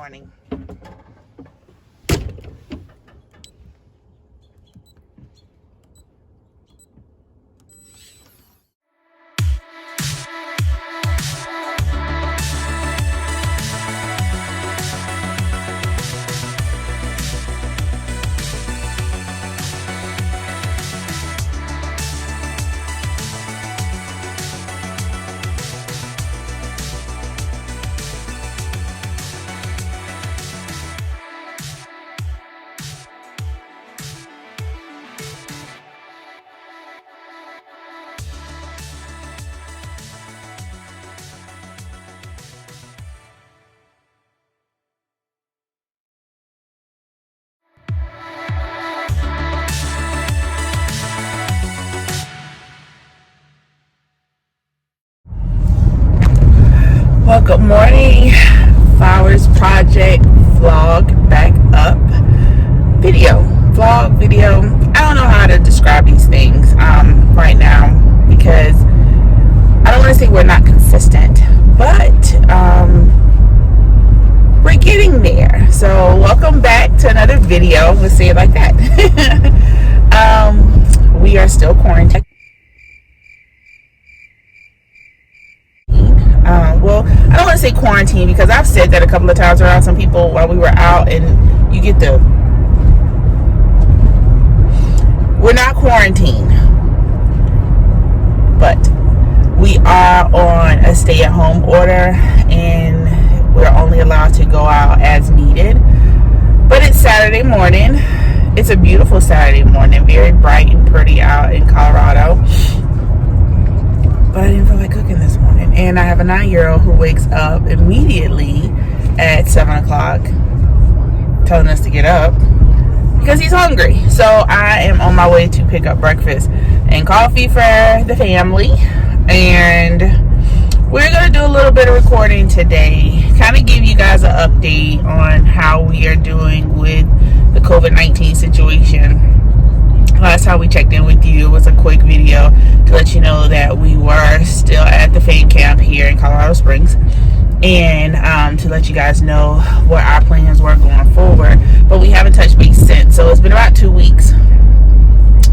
morning. Well, good morning. Flowers Project vlog back up. Vlog video. I don't know how to describe these things right now because I don't want to say we're not consistent, but we're getting there. So welcome back to another video. Let's say it like that. We are still quarantined. Well, I don't want to say quarantine because I've said that a couple of times around some people while we were out, and you get we're not quarantined, but we are on a stay-at-home order, and we're only allowed to go out as needed. But it's Saturday morning. It's a beautiful Saturday morning, very bright and pretty out in Colorado. But I didn't feel like cooking this morning. And I have a 9-year-old who wakes up immediately at 7 o'clock telling us to get up because he's hungry. So I am on my way to pick up breakfast and coffee for the family. And we're going to do a little bit of recording today. Kind of give you guys an update on how we are doing with the COVID-19 situation. Last time we checked in with you was a quick video to let you know that we were still at the fan camp here in Colorado Springs, and to let you guys know what our plans were going forward. But we haven't touched base since, so it's been about 2 weeks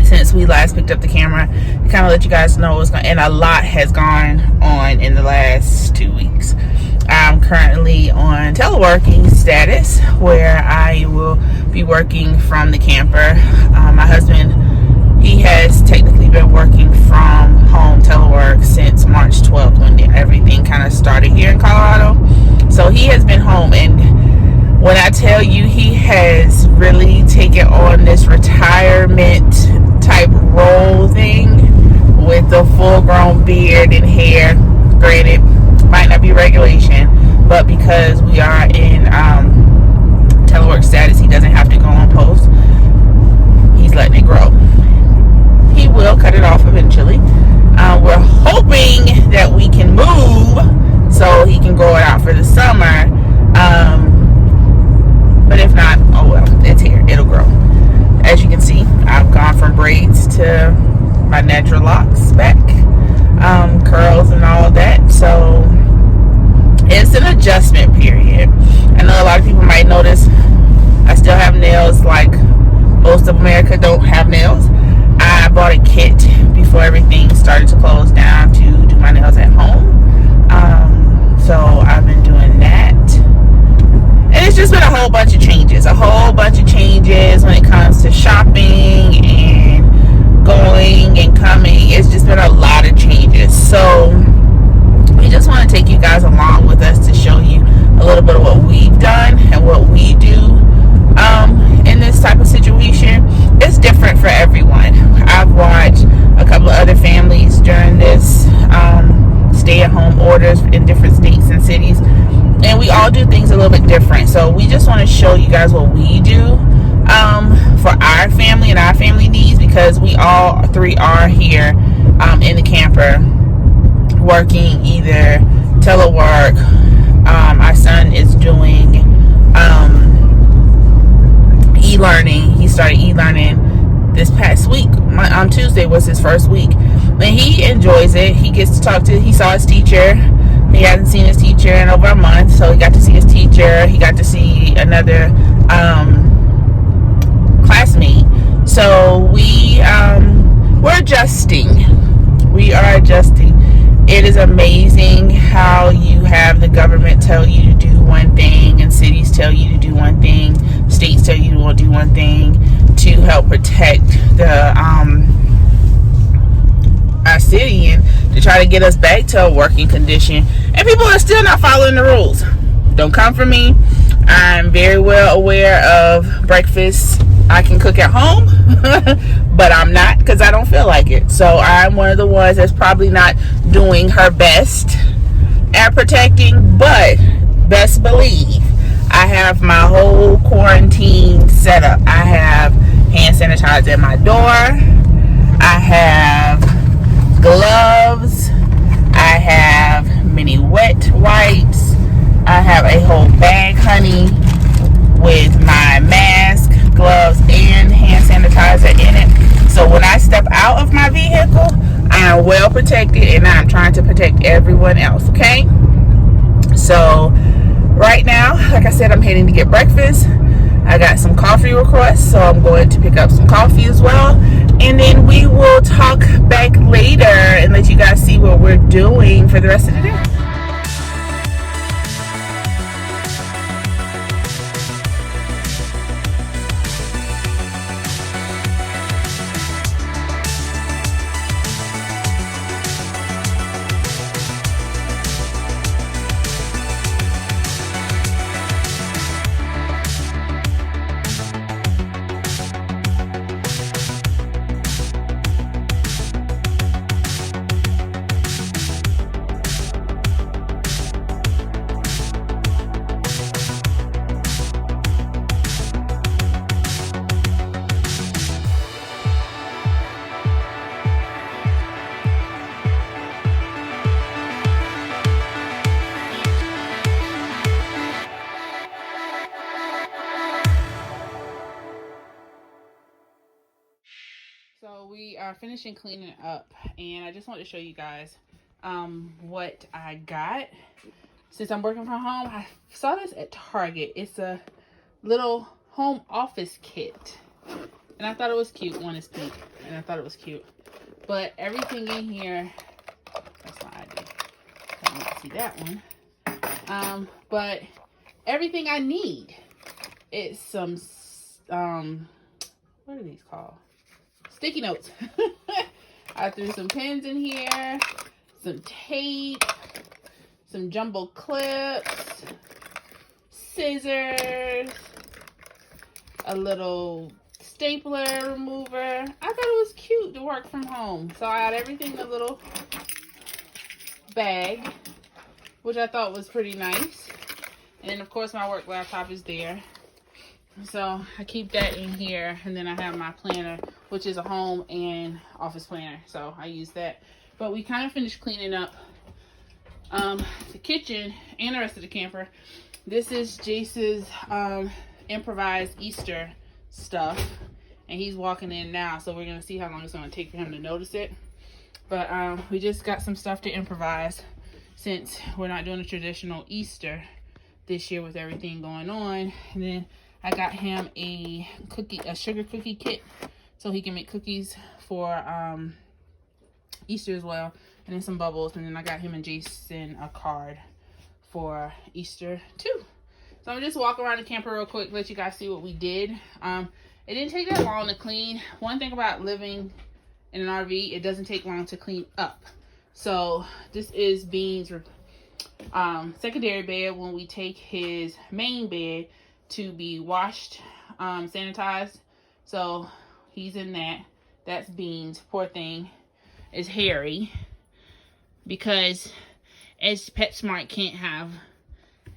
since we last picked up the camera to kind of let you guys know what's going, and a lot has gone on in the last 2 weeks. I'm currently on teleworking status where I will be working from the camper. My husband, he has technically been working from home telework since March 12th when everything kind of started here in Colorado. So he has been home, and when I tell you he has really taken on this retirement type role thing with the full-grown beard and hair. Granted, might not be regulation, but because we are in telework status, he doesn't have to go on post. He's letting it grow. He will cut it off eventually. We're hoping that we can move so he can grow it out for the summer. But if not, oh well, it's here. It'll grow. As you can see, I've gone from braids to my natural locks back, curls and all of that. So it's an adjustment period. I know a lot of people might notice I still have nails like most of America don't have nails. I bought a kit before everything started to close down to do my nails at home. So I've been doing that. And it's just been a whole bunch of changes. When it comes to shopping and going and coming. It's just been a lot of changes. So we just want to take you guys along with us to show you a little bit of what we've done and what we do in this type of situation. It's different for everyone. I've watched a couple of other families during this stay-at-home orders in different states and cities, and we all do things a little bit different. So we just want to show you guys what we do for our family and our family needs, because we all three are here in the camper working either telework. Our son is doing e-learning. He started e-learning this past week. On Tuesday was his first week, and he enjoys it. He gets to talk to, he saw his teacher He hasn't seen his teacher in over a month, so he got to see his teacher. He got to see another classmate. So we're adjusting. We are adjusting. It is amazing how you have the government tell you to do one thing, and cities tell you to do one thing, states tell you to do one thing to help protect the our city and to try to get us back to a working condition, and people are still not following the rules. Don't come for me. I'm very well aware of breakfast I can cook at home, but I'm not, because I don't feel like it. So I'm one of the ones that's probably not doing her best at protecting, but best believe I have my whole quarantine set up. I have hand sanitizer at my door. I have gloves. I have mini wet wipes. I have a whole bag, honey, with my mask, gloves, and hand sanitizer in it. So when I step out of my vehicle, I am well protected, and I'm trying to protect everyone else, okay? So right now, like I said, I'm heading to get breakfast. I got some coffee requests, so I'm going to pick up some coffee as well. And then we will talk back later and let you guys see what we're doing for the rest of the day. So we are finishing cleaning up, and I just want to show you guys what I got. Since I'm working from home, I saw this at Target. It's a little home office kit, and I thought it was cute. One is pink, and I thought it was cute. But everything in here, that's my ID. I don't see that one. But everything I need. It's some what are these called? Sticky notes. I threw some pens in here, some tape, some jumbo clips, scissors, a little stapler remover. I thought it was cute to work from home. So I had everything in a little bag, which I thought was pretty nice. And then of course my work laptop is there. So I keep that in here, and then I have my planner, which is a home and office planner. So I use that. But we kind of finished cleaning up the kitchen and the rest of the camper. This is Jace's improvised Easter stuff, and he's walking in now, so we're gonna see how long it's gonna take for him to notice it. But we just got some stuff to improvise since we're not doing a traditional Easter this year with everything going on. And then I got him a sugar cookie kit, so he can make cookies for Easter as well, and then some bubbles. And then I got him and Jason a card for Easter too. So I'm gonna just walk around the camper real quick, let you guys see what we did. It didn't take that long to clean. One thing about living in an RV, it doesn't take long to clean up. So this is Bean's secondary bed when we take his main bed to be washed, sanitized. So he's in that. That's Beans. Poor thing is hairy because as PetSmart can't have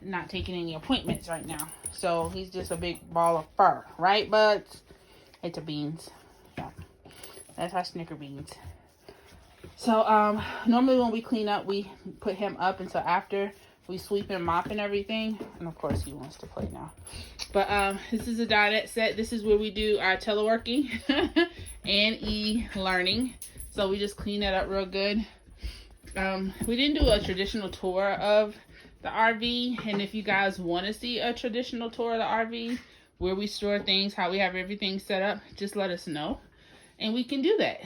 not taking any appointments right now. So he's just a big ball of fur, right, buds? It's a Beans. Yeah. That's our Snicker Beans. So normally when we clean up, we put him up until after we sweep and mop and everything. And of course he wants to play now. But this is a dinette set. This is where we do our teleworking and e-learning. So we just clean that up real good. We didn't do a traditional tour of the RV, and if you guys want to see a traditional tour of the RV, where we store things, how we have everything set up, just let us know, and we can do that.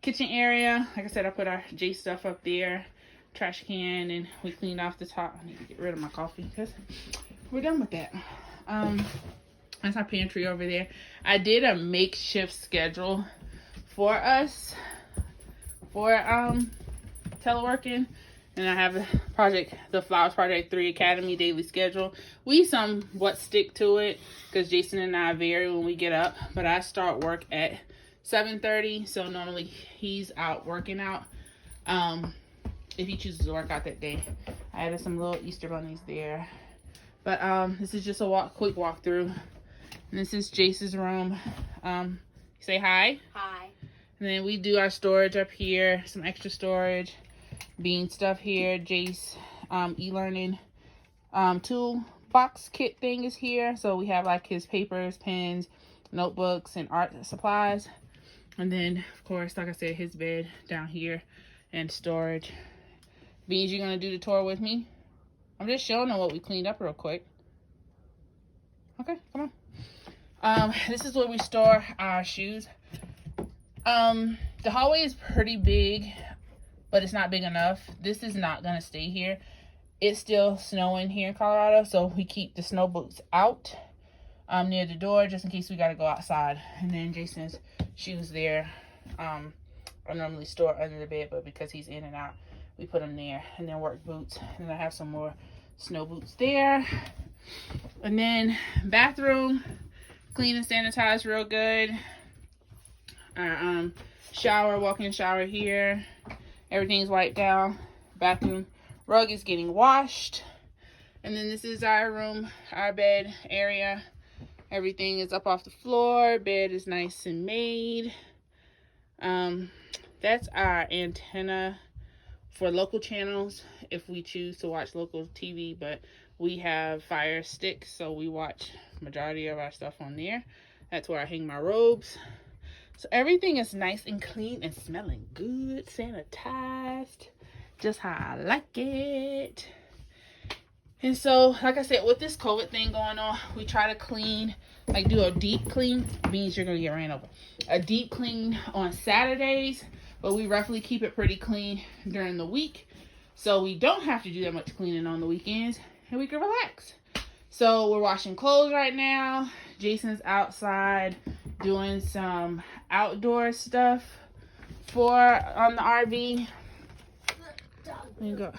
Kitchen area, like I said, I put our J stuff up there, trash can, and we cleaned off the top. I need to get rid of my coffee because we're done with that. That's our pantry over there. I did a makeshift schedule for us for teleworking, and I have the Flowers Project 3 Academy daily schedule. We somewhat stick to it because Jason and I vary when we get up, but I start work at 7:30, so normally he's out working out if he chooses to work out that day. I added some little Easter bunnies there, but this is just a quick walkthrough. And this is Jace's room. Say hi. Hi. And then we do our storage up here, some extra storage, bean stuff here. Jace e-learning toolbox kit thing is here. So we have like his papers, pens, notebooks, and art supplies. And then, of course, like I said, his bed down here and storage. Beans, you gonna do the tour with me? I'm just showing them what we cleaned up real quick. Okay, come on. This is where we store our shoes. The hallway is pretty big, but it's not big enough. This is not gonna stay here. It's still snowing here in Colorado, so we keep the snow boots out near the door just in case we gotta go outside. And then Jason's shoes there. I normally store under the bed, but because he's in and out, we put them there. And then work boots. And then I have some more snow boots there. And then bathroom, clean and sanitize real good. Our shower, walk-in shower here. Everything's wiped down. Bathroom rug is getting washed. And then this is our room, our bed area. Everything is up off the floor. Bed is nice and made. That's our antenna for local channels if we choose to watch local TV, but we have Fire Stick, so we watch majority of our stuff on there. That's where I hang my robes. So everything is nice and clean and smelling good, sanitized, just how I like it. And so, like I said, with this COVID thing going on, we try to clean, like do a deep clean. Means you're gonna get ran over. A deep clean on Saturdays, but we roughly keep it pretty clean during the week, so we don't have to do that much cleaning on the weekends, and we can relax. So we're washing clothes right now. Jason's outside doing some outdoor stuff on the RV. Let me go.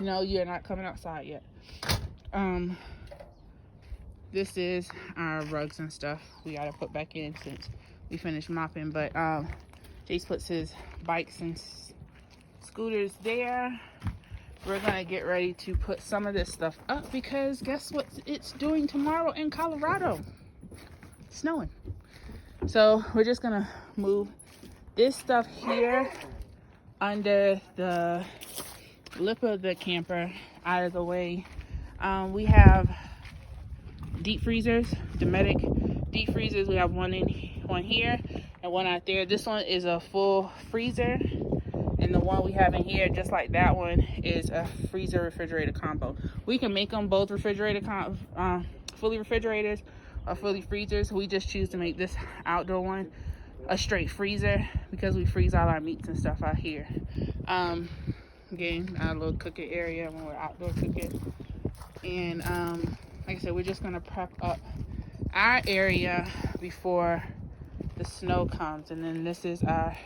No, you're not coming outside yet. This is our rugs and stuff we gotta put back in since we finished mopping, but Jace puts his bikes and scooters there. We're gonna get ready to put some of this stuff up because guess what it's doing tomorrow in Colorado? It's snowing. So we're just gonna move this stuff here under the lip of the camper out of the way. We have deep freezers, Dometic deep freezers. We have one here and one out there. This one is a full freezer, and the one we have in here, just like that one, is a freezer refrigerator combo. We can make them both fully refrigerators or fully freezers. We just choose to make this outdoor one a straight freezer because we freeze all our meats and stuff out here. Again, our little cooking area when we're outdoor cooking. And like I said, we're just gonna prep up our area before the snow comes. And then this is our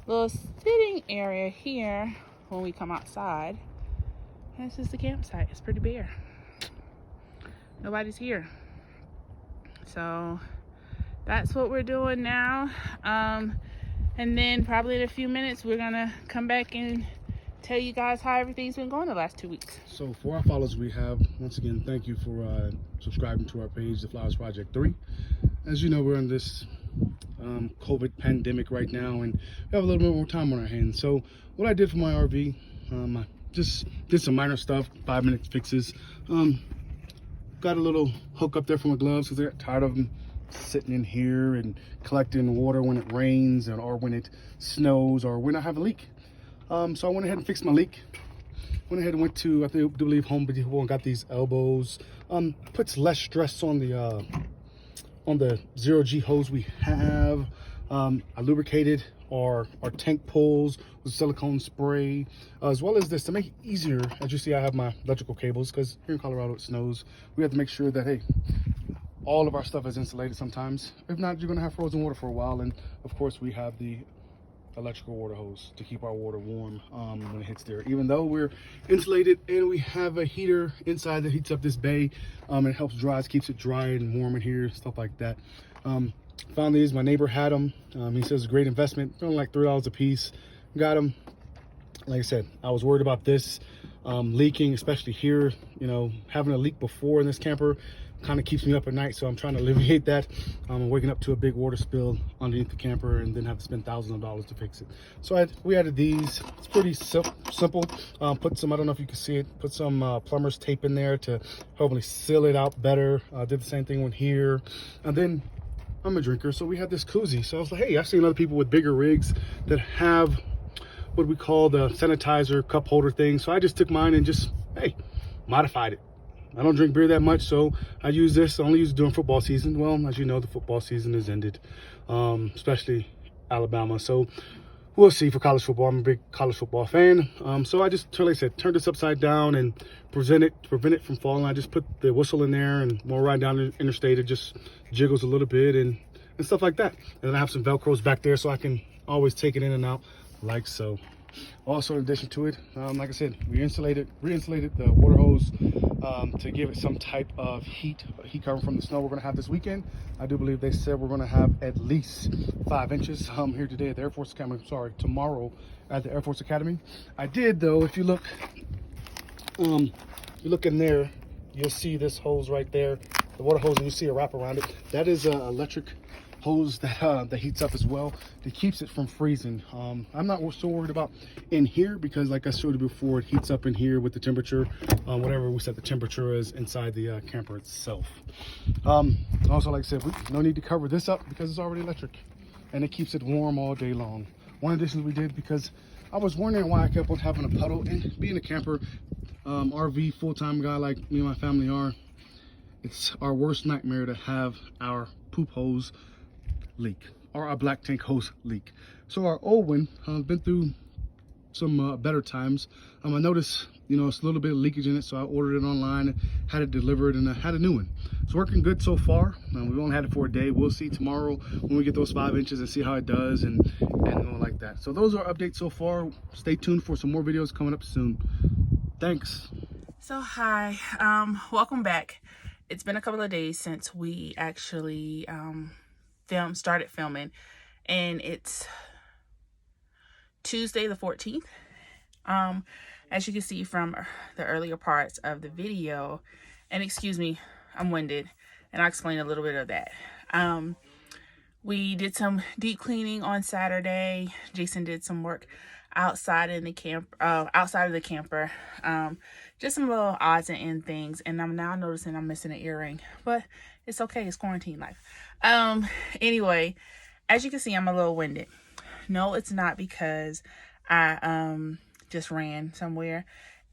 little sitting area here when we come outside. And this is the campsite. It's pretty bare. Nobody's here. So that's what we're doing now. And then probably in a few minutes, we're gonna come back and tell you guys how everything's been going the last 2 weeks. So for our followers we have, once again, thank you for subscribing to our page, The Flowers Project 3. As you know, we're in this COVID pandemic right now, and we have a little bit more time on our hands. So what I did for my RV, I just did some minor stuff, 5-minute fixes. Got a little hook up there for my gloves because I got tired of them sitting in here and collecting water when it rains or when it snows or when I have a leak. So I went ahead and fixed my leak. Went ahead and went to, I do believe, Home Depot and got these elbows. Puts less stress on the 0G hose we have. I lubricated our tank pulls with silicone spray, as well as this to make it easier. As you see, I have my electrical cables because here in Colorado it snows. We have to make sure that, hey, all of our stuff is insulated sometimes. If not, you're gonna have frozen water for a while. And of course, we have the electrical water hose to keep our water warm when it hits there. Even though we're insulated and we have a heater inside that heats up this bay, and it helps dry, it keeps it dry and warm in here, stuff like that. Found these, my neighbor had them. He says a great investment, only like $3 a piece. Got them. Like I said, I was worried about this leaking, especially here. You know, having a leak before in this camper kind of keeps me up at night, so I'm trying to alleviate that. I'm waking up to a big water spill underneath the camper and then have to spend thousands of dollars to fix it. So we added these. It's pretty simple. Put some, I don't know if you can see it, put some plumber's tape in there to hopefully seal it out better. Did the same thing with here. And then I'm a drinker, so we had this koozie. So I was like, hey, I've seen other people with bigger rigs that have what we call the sanitizer cup holder thing. So I just took mine and just, hey, modified it. I don't drink beer that much, so I use this. I only use it during football season. Well, as you know, the football season is ended, especially Alabama. So we'll see for college football. I'm a big college football fan. So I just, like I said, turned this upside down and prevent it from falling. I just put the whistle in there, and when we're riding down the interstate, it just jiggles a little bit and stuff like that. And then I have some Velcros back there so I can always take it in and out like so. Also, in addition to it, like I said, we re-insulated the water hose to give it some type of heat cover from the snow we're going to have this weekend. I do believe they said we're going to have at least 5 inches here today at the Air Force Academy. Sorry, tomorrow at the Air Force Academy. I did, though, if you look in there, you'll see this hose right there, the water hose, and you see a wrap around it. That is an electric hose that heats up as well, that keeps it from freezing. I'm not so worried about in here because, like I showed you before, it heats up in here with the temperature, whatever we set the temperature is inside the camper itself. Also, like I said, no need to cover this up because it's already electric and it keeps it warm all day long. One addition we did, because I was wondering why I kept on having a puddle, and being a camper, RV full-time guy like me and my family are, it's our worst nightmare to have our poop hose leak or our black tank hose leak. So our old one been through some better times. I noticed, you know, it's a little bit of leakage in it, so I ordered it online and had it delivered, and I had a new one. It's working good so far. We've only had it for a day. We'll see tomorrow when we get those 5 inches and see how it does and like that. So those are updates so far. Stay tuned for some more videos coming up soon. Thanks. So hi, welcome back. It's been a couple of days since we actually started filming, and it's Tuesday the 14th. As you can see from the earlier parts of the video, and excuse me, I'm winded, and I'll explain a little bit of that. We did some deep cleaning on Saturday. Jason did some work outside in the outside of the camper. Just some little odds and end things, and I'm now noticing I'm missing an earring, but it's okay, it's quarantine life. Anyway, as you can see, I'm a little winded. No, it's not because I just ran somewhere.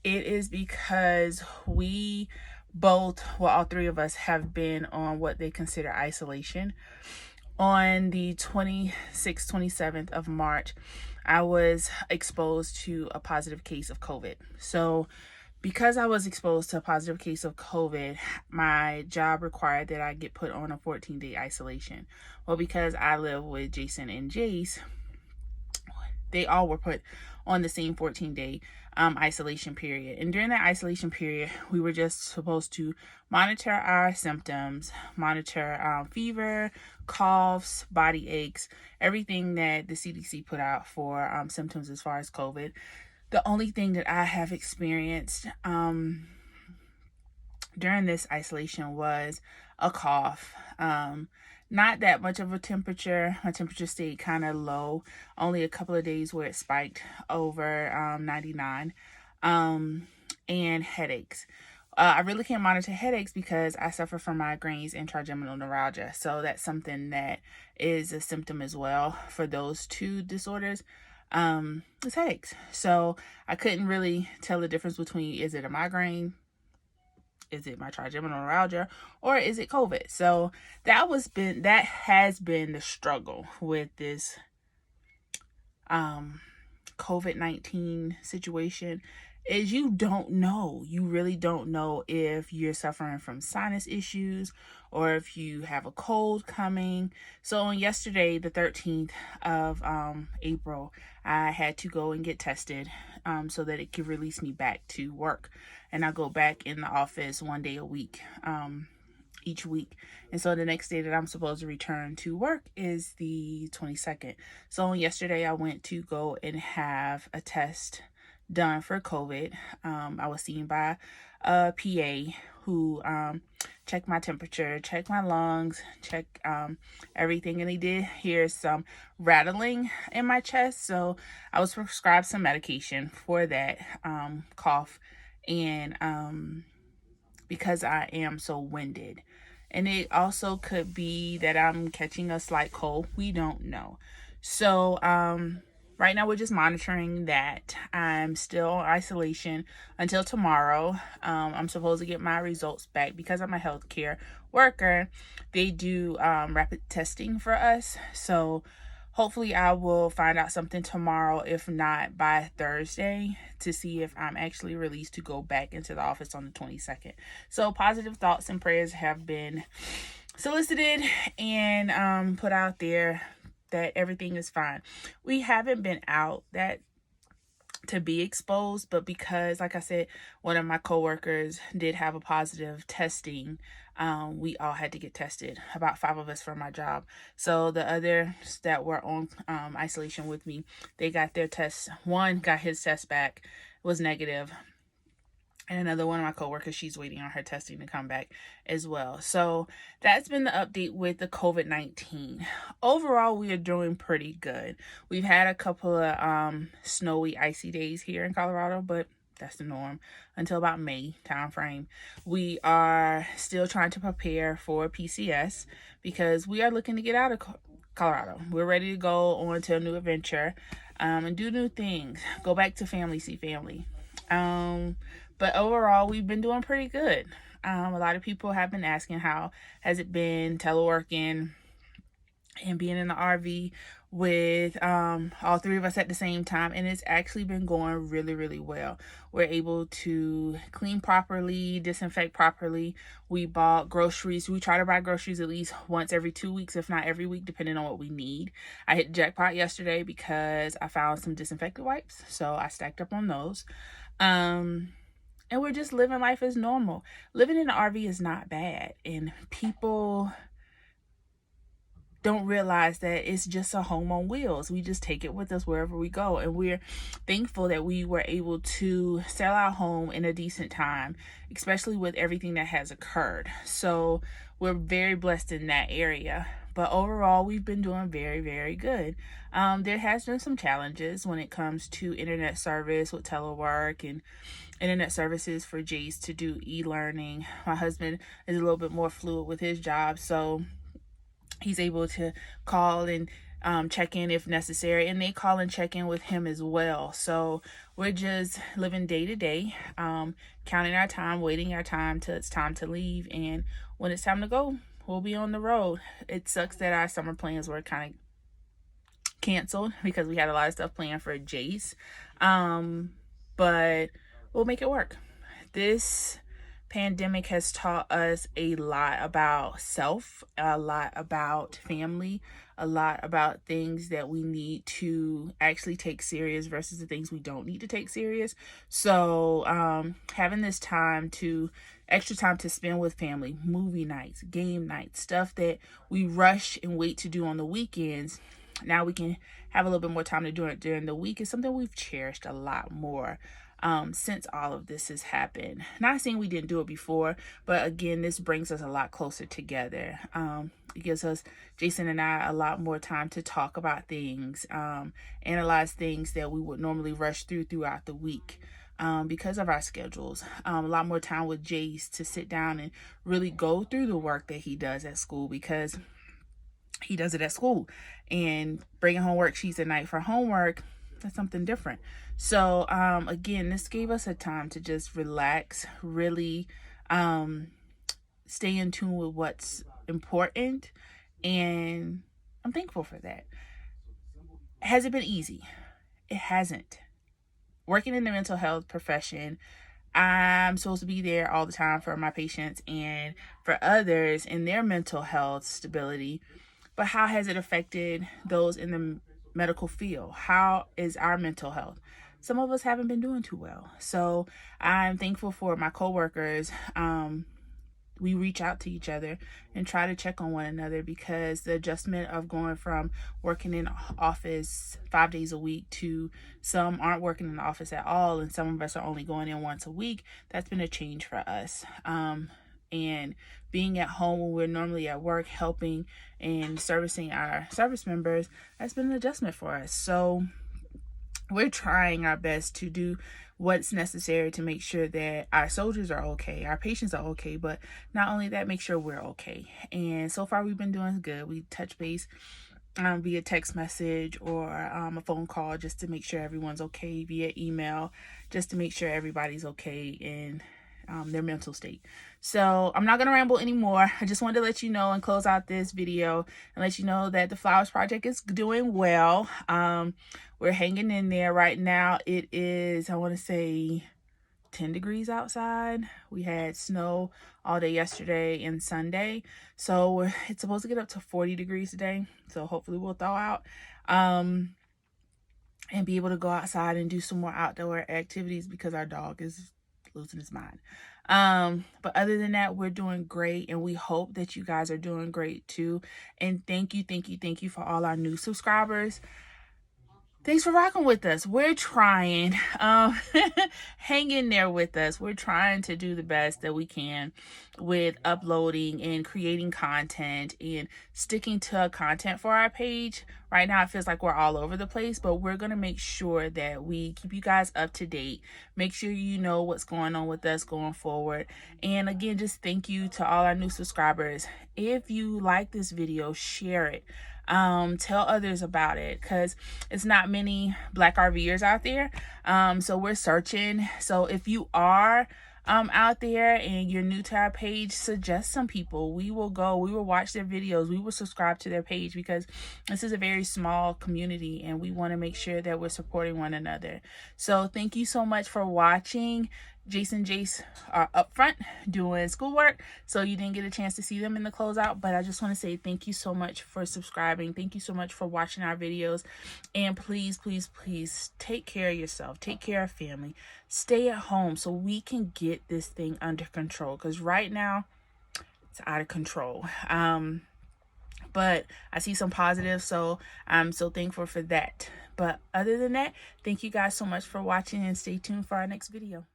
It is because we both, well, all three of us have been on what they consider isolation. On the 26th, 27th of March, I was exposed to a positive case of COVID. So because I was exposed to a positive case of COVID, my job required that I get put on a 14-day isolation. Well, because I live with Jason and Jace, they all were put on the same 14-day isolation period. And during that isolation period, we were just supposed to monitor our symptoms, monitor fever, coughs, body aches, everything that the CDC put out for symptoms as far as COVID. The only thing that I have experienced during this isolation was a cough. Not that much of a temperature. My temperature stayed kind of low. Only a couple of days where it spiked over 99. And headaches. I really can't monitor headaches because I suffer from migraines and trigeminal neuralgia. So that's something that is a symptom as well for those two disorders. It's headaches. So I couldn't really tell the difference between, is it a migraine, is it my trigeminal neuralgia, or is it COVID? So that has been the struggle with this COVID-19 situation, is you don't know. You really don't know if you're suffering from sinus issues or if you have a cold coming. So on yesterday, the 13th of April, I had to go and get tested so that it could release me back to work. And I go back in the office one day a week. Each week. And so the next day that I'm supposed to return to work is the 22nd. So yesterday I went to go and have a test done for COVID. I was seen by a PA who checked my temperature, checked my lungs, checked everything, and they did hear some rattling in my chest. So I was prescribed some medication for that cough, and because I am so winded. And it also could be that I'm catching a slight cold. We don't know. So right now we're just monitoring that. I'm still in isolation until tomorrow. I'm supposed to get my results back because I'm a healthcare worker. They do rapid testing for us. So hopefully I will find out something tomorrow, if not by Thursday, to see if I'm actually released to go back into the office on the 22nd. So positive thoughts and prayers have been solicited and put out there that everything is fine. We haven't been out that to be exposed, but because, like I said, one of my coworkers did have a positive testing, we all had to get tested, about 5 of us from my job. So the others that were on isolation with me, they got their tests. One got his test back, was negative. And another one of my coworkers, she's waiting on her testing to come back as well. So that's been the update with the COVID-19. Overall, we are doing pretty good. We've had a couple of snowy, icy days here in Colorado, but that's the norm until about May time frame. We are still trying to prepare for PCS because we are looking to get out of Colorado. We're ready to go on to a new adventure and do new things. Go back to family, see family. But overall, we've been doing pretty good. A lot of people have been asking how has it been teleworking and being in the RV with all 3 of us at the same time, and it's actually been going really, really well. We're able to clean properly, disinfect properly. We bought groceries. We try to buy groceries at least once every 2 weeks, if not every week, depending on what we need. I hit jackpot yesterday because I found some disinfectant wipes, so I stacked up on those. And we're just living life as normal. Living in an RV is not bad, and people don't realize that it's just a home on wheels. We just take it with us wherever we go, and we're thankful that we were able to sell our home in a decent time, especially with everything that has occurred. So we're very blessed in that area. But overall, we've been doing very, very good. There has been some challenges when it comes to internet service with telework and internet services for Jace to do e-learning. My husband is a little bit more fluid with his job, so he's able to call and check in if necessary, and they call and check in with him as well. So we're just living day to day, counting our time, waiting our time till it's time to leave, and when it's time to go, we'll be on the road. It sucks that our summer plans were kind of canceled because we had a lot of stuff planned for Jace, but we'll make it work. This pandemic has taught us a lot about self, a lot about family, a lot about things that we need to actually take serious versus the things we don't need to take serious. So having this extra time to spend with family, movie nights, game nights, stuff that we rush and wait to do on the weekends, now we can have a little bit more time to do it during the week, is something we've cherished a lot more since all of this has happened. Not saying we didn't do it before, but again, this brings us a lot closer together. It gives us, Jason and I, a lot more time to talk about things, analyze things that we would normally rush throughout the week. because of our schedules. A lot more time with Jace to sit down and really go through the work that he does at school, because he does it at school. And bringing home worksheets at night for homework, that's something different. So again, this gave us a time to just relax, really stay in tune with what's important, and I'm thankful for that. Has it been easy? It hasn't. Working in the mental health profession, I'm supposed to be there all the time for my patients and for others in their mental health stability. But how has it affected those in the medical field? How is our mental health? Some of us haven't been doing too well. So I'm thankful for my coworkers. We reach out to each other and try to check on one another, because the adjustment of going from working in office 5 days a week to some aren't working in the office at all, and some of us are only going in once a week, that's been a change for us. And being at home when we're normally at work, helping and servicing our service members, that's been an adjustment for us. So we're trying our best to do what's necessary to make sure that our soldiers are okay, our patients are okay, but not only that, make sure we're okay. And so far we've been doing good. We touch base via text message or a phone call just to make sure everyone's okay, via email just to make sure everybody's okay in their mental state. So I'm not going to ramble anymore. I just wanted to let you know and close out this video and let you know that the Flowers Project is doing well. We're hanging in there right now. It is, I want to say, 10 degrees outside. We had snow all day yesterday and Sunday. So it's supposed to get up to 40 degrees today. So hopefully we'll thaw out and be able to go outside and do some more outdoor activities, because our dog is losing his mind. But other than that, we're doing great, and we hope that you guys are doing great too. And thank you for all our new subscribers. Thanks for rocking with us. We're trying. Hang in there with us. We're trying to do the best that we can with uploading and creating content and sticking to content for our page. Right now, it feels like we're all over the place, but we're going to make sure that we keep you guys up to date. Make sure you know what's going on with us going forward. And again, just thank you to all our new subscribers. If you like this video, share it. Tell others about it, because it's not many Black RVers out there. So we're searching. So if you are out there and you're new to our page, suggest some people. We will watch their videos, we will subscribe to their page, because this is a very small community and we want to make sure that we're supporting one another. So thank you so much for watching. Jace and Jace are up front doing schoolwork, so you didn't get a chance to see them in the closeout, but I just want to say thank you so much for subscribing. Thank you so much for watching our videos, and please take care of yourself, take care of family, stay at home so we can get this thing under control, because right now it's out of control. But I see some positives, so I'm so thankful for that. But other than that, thank you guys so much for watching, and stay tuned for our next video.